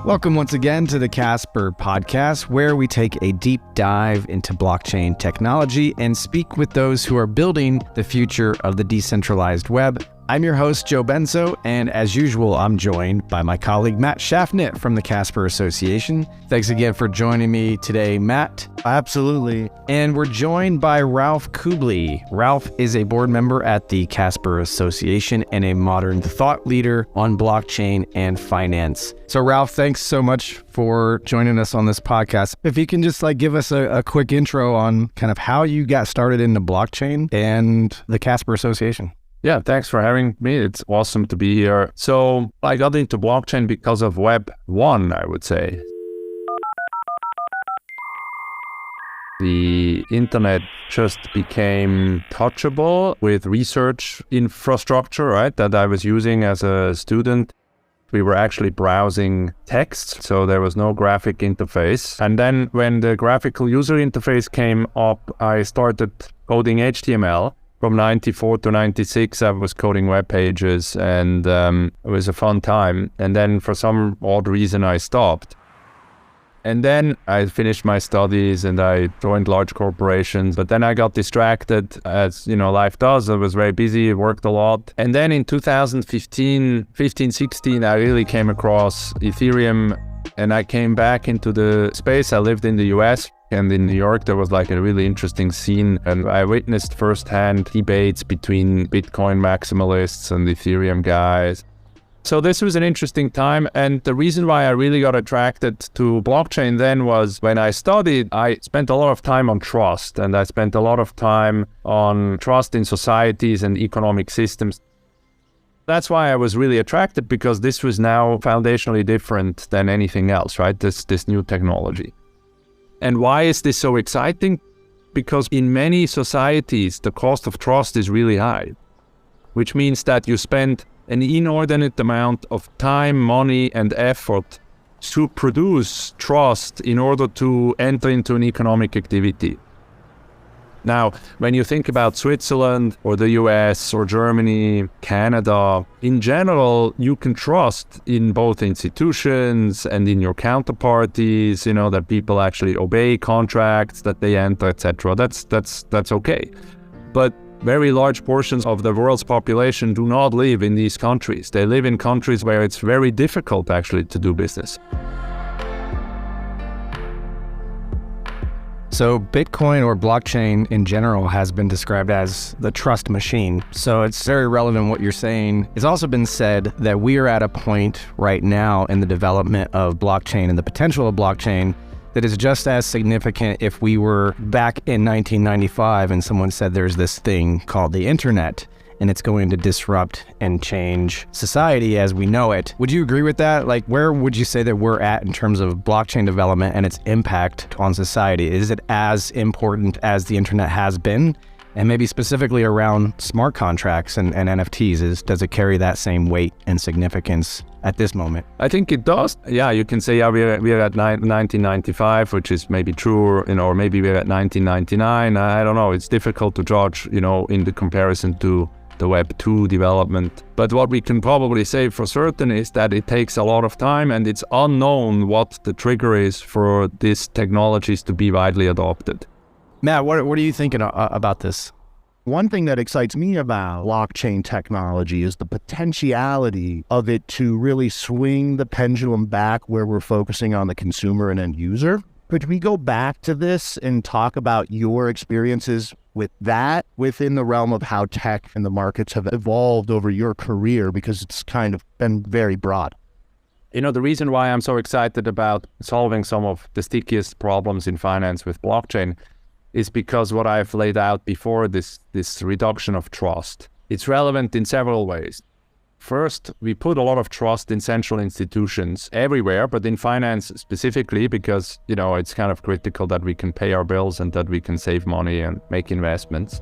Welcome once again to the Casper podcast, where we take a deep dive into blockchain technology and speak with those who are building the future of the decentralized web. I'm your host, Joe Benso, and as usual, I'm joined by my colleague, Matt Schaffnit from the Casper Association. Thanks again for joining me today, Matt. Absolutely. And we're joined by Ralf Kubli. Ralf is a board member at the Casper Association and a modern thought leader on blockchain and finance. So Ralf, thanks so much for joining us on this podcast. If you can just give us a quick intro on kind of how you got started into blockchain and the Casper Association. Yeah, thanks for having me. It's awesome to be here. So I got into blockchain because of Web 1, I would say. The internet just became touchable with research infrastructure, right, that I was using as a student. We were actually browsing text, so there was no graphic interface. And then when the graphical user interface came up, I started coding HTML. From 94 to 96, I was coding web pages, and it was a fun time. And then for some odd reason, I stopped. And then I finished my studies and I joined large corporations. But then I got distracted, as life does. I was very busy, worked a lot. And then in 2015, 16, I really came across Ethereum, and I came back into the space. I lived in the US. And in New York, there was a really interesting scene, and I witnessed firsthand debates between Bitcoin maximalists and Ethereum guys. So this was an interesting time, and the reason why I really got attracted to blockchain then was when I studied, I spent a lot of time on trust, and I spent a lot of time on trust in societies and economic systems. That's why I was really attracted, because this was now foundationally different than anything else, right? This new technology. And why is this so exciting? Because in many societies, the cost of trust is really high, which means that you spend an inordinate amount of time, money, and effort to produce trust in order to enter into an economic activity. Now, when you think about Switzerland or the US or Germany, Canada, in general, you can trust in both institutions and in your counterparties, that people actually obey contracts that they enter, etc. That's okay. But very large portions of the world's population do not live in these countries. They live in countries where it's very difficult actually to do business. So Bitcoin or blockchain in general has been described as the trust machine. So it's very relevant what you're saying. It's also been said that we are at a point right now in the development of blockchain and the potential of blockchain that is just as significant if we were back in 1995 and someone said there's this thing called the internet and it's going to disrupt and change society as we know it. Would you agree with that? Where would you say that we're at in terms of blockchain development and its impact on society? Is it as important as the internet has been? And maybe specifically around smart contracts and NFTs, does it carry that same weight and significance at this moment? I think it does. Yeah, you can say, we're at 1995, which is maybe true, or maybe we're at 1999. I don't know. It's difficult to judge, in the comparison to the Web 2 development. But what we can probably say for certain is that it takes a lot of time, and it's unknown what the trigger is for these technologies to be widely adopted. Matt, what are you thinking about this? One thing that excites me about blockchain technology is the potentiality of it to really swing the pendulum back where we're focusing on the consumer and end user. Could we go back to this and talk about your experiences with that within the realm of how tech and the markets have evolved over your career? Because it's kind of been very broad. The reason why I'm so excited about solving some of the stickiest problems in finance with blockchain is because what I've laid out before, this reduction of trust. It's relevant in several ways. First, we put a lot of trust in central institutions everywhere, but in finance specifically, because, it's kind of critical that we can pay our bills and that we can save money and make investments.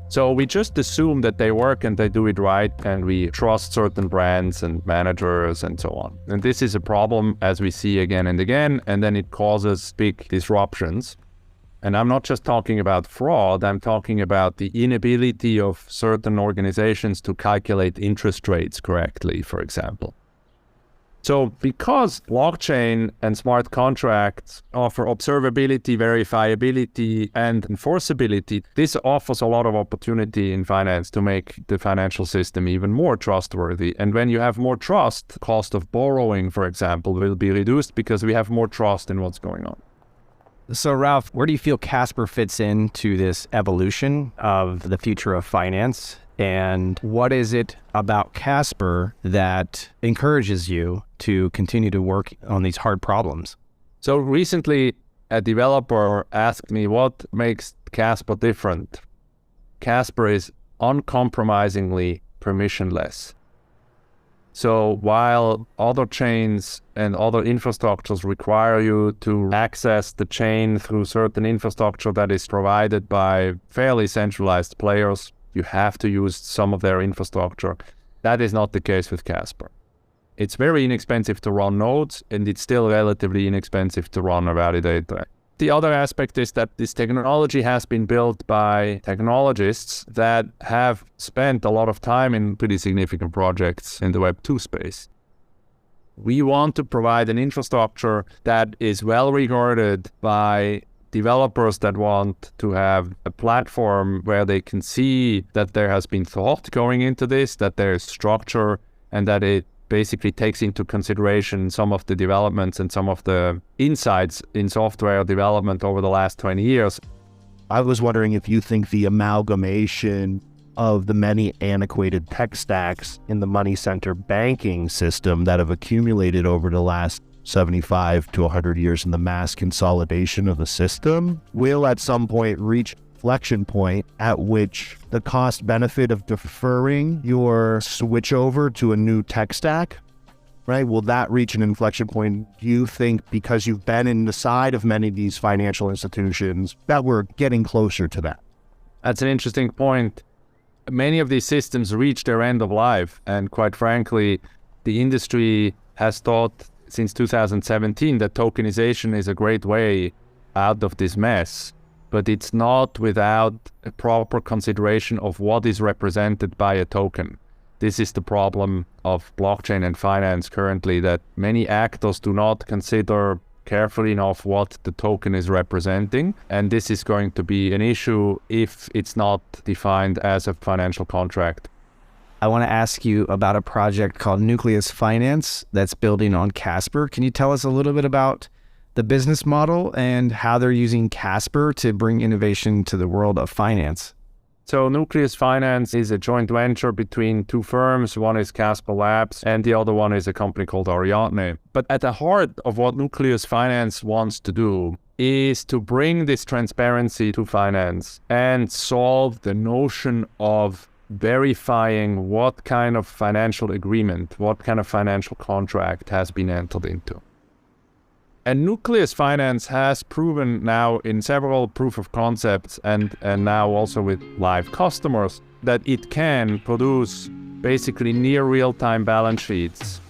So we just assume that they work and they do it right, and we trust certain brands and managers and so on. And this is a problem, as we see again and again, and then it causes big disruptions. And I'm not just talking about fraud, I'm talking about the inability of certain organizations to calculate interest rates correctly, for example. So because blockchain and smart contracts offer observability, verifiability, and enforceability, this offers a lot of opportunity in finance to make the financial system even more trustworthy. And when you have more trust, cost of borrowing, for example, will be reduced because we have more trust in what's going on. So Ralf, where do you feel Casper fits into this evolution of the future of finance? And what is it about Casper that encourages you to continue to work on these hard problems? So recently, a developer asked me what makes Casper different. Casper is uncompromisingly permissionless. So while other chains and other infrastructures require you to access the chain through certain infrastructure that is provided by fairly centralized players, you have to use some of their infrastructure. That is not the case with Casper. It's very inexpensive to run nodes, and it's still relatively inexpensive to run a validator. The other aspect is that this technology has been built by technologists that have spent a lot of time in pretty significant projects in the Web 2 space. We want to provide an infrastructure that is well regarded by developers that want to have a platform where they can see that there has been thought going into this, that there is structure, and that it basically takes into consideration some of the developments and some of the insights in software development over the last 20 years. I was wondering if you think the amalgamation of the many antiquated tech stacks in the money center banking system that have accumulated over the last 75 to 100 years in the mass consolidation of the system will at some point reach inflection point at which the cost benefit of deferring your switch over to a new tech stack, right? Will that reach an inflection point, do you think, because you've been in the side of many of these financial institutions, that we're getting closer to that? That's an interesting point. Many of these systems reach their end of life, and quite frankly, the industry has thought since 2017 that tokenization is a great way out of this mess, but it's not without a proper consideration of what is represented by a token. This is the problem of blockchain and finance currently, that many actors do not consider carefully enough what the token is representing, and this is going to be an issue if it's not defined as a financial contract. I want to ask you about a project called Nucleus Finance that's building on Casper. Can you tell us a little bit about the business model and how they're using Casper to bring innovation to the world of finance? So Nucleus Finance is a joint venture between two firms. One is Casper Labs and the other one is a company called Ariadne. But at the heart of what Nucleus Finance wants to do is to bring this transparency to finance and solve the notion of verifying what kind of financial agreement, what kind of financial contract has been entered into. And Nucleus Finance has proven now in several proof of concepts and now also with live customers that it can produce basically near real-time balance sheets.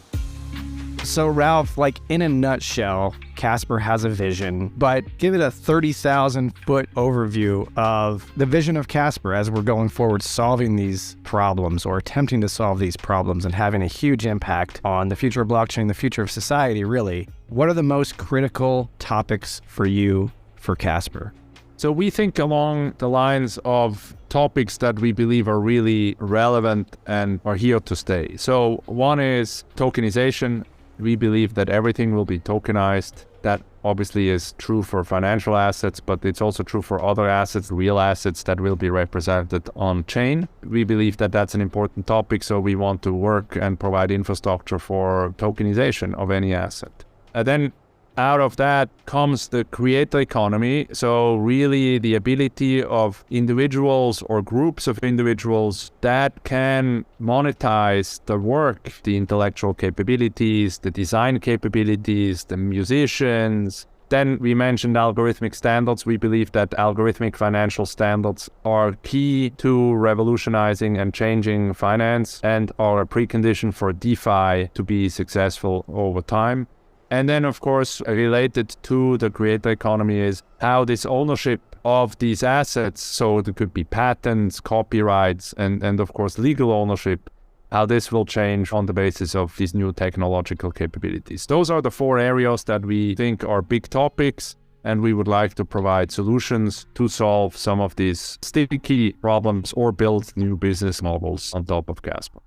So Ralf, like in a nutshell, Casper has a vision, but give it a 30,000 foot overview of the vision of Casper as we're going forward, solving these problems or attempting to solve these problems and having a huge impact on the future of blockchain, the future of society, really. What are the most critical topics for you for Casper? So we think along the lines of topics that we believe are really relevant and are here to stay. So one is tokenization. We believe that everything will be tokenized. That obviously is true for financial assets, but it's also true for other assets, real assets that will be represented on chain. We believe that that's an important topic, so we want to work and provide infrastructure for tokenization of any asset. And then out of that comes the creator economy. So really the ability of individuals or groups of individuals that can monetize the work, the intellectual capabilities, the design capabilities, the musicians. Then we mentioned algorithmic standards. We believe that algorithmic financial standards are key to revolutionizing and changing finance and are a precondition for DeFi to be successful over time. And then, of course, related to the creator economy is how this ownership of these assets, so there could be patents, copyrights, and of course, legal ownership, how this will change on the basis of these new technological capabilities. Those are the 4 areas that we think are big topics, and we would like to provide solutions to solve some of these sticky problems or build new business models on top of Casper.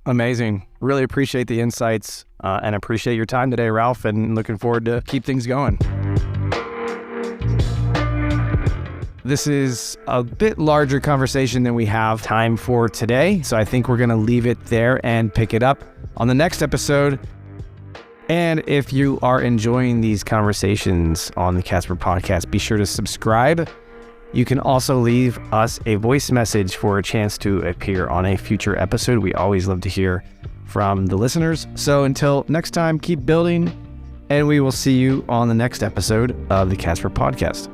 Amazing. Really appreciate the insights and appreciate your time today, Ralf, and looking forward to keep things going. This is a bit larger conversation than we have time for today, so I think we're going to leave it there and pick it up on the next episode. And if you are enjoying these conversations on the Casper podcast, be sure to subscribe. You can also leave us a voice message for a chance to appear on a future episode. We always love to hear from the listeners. So until next time, keep building, and we will see you on the next episode of the Casper podcast.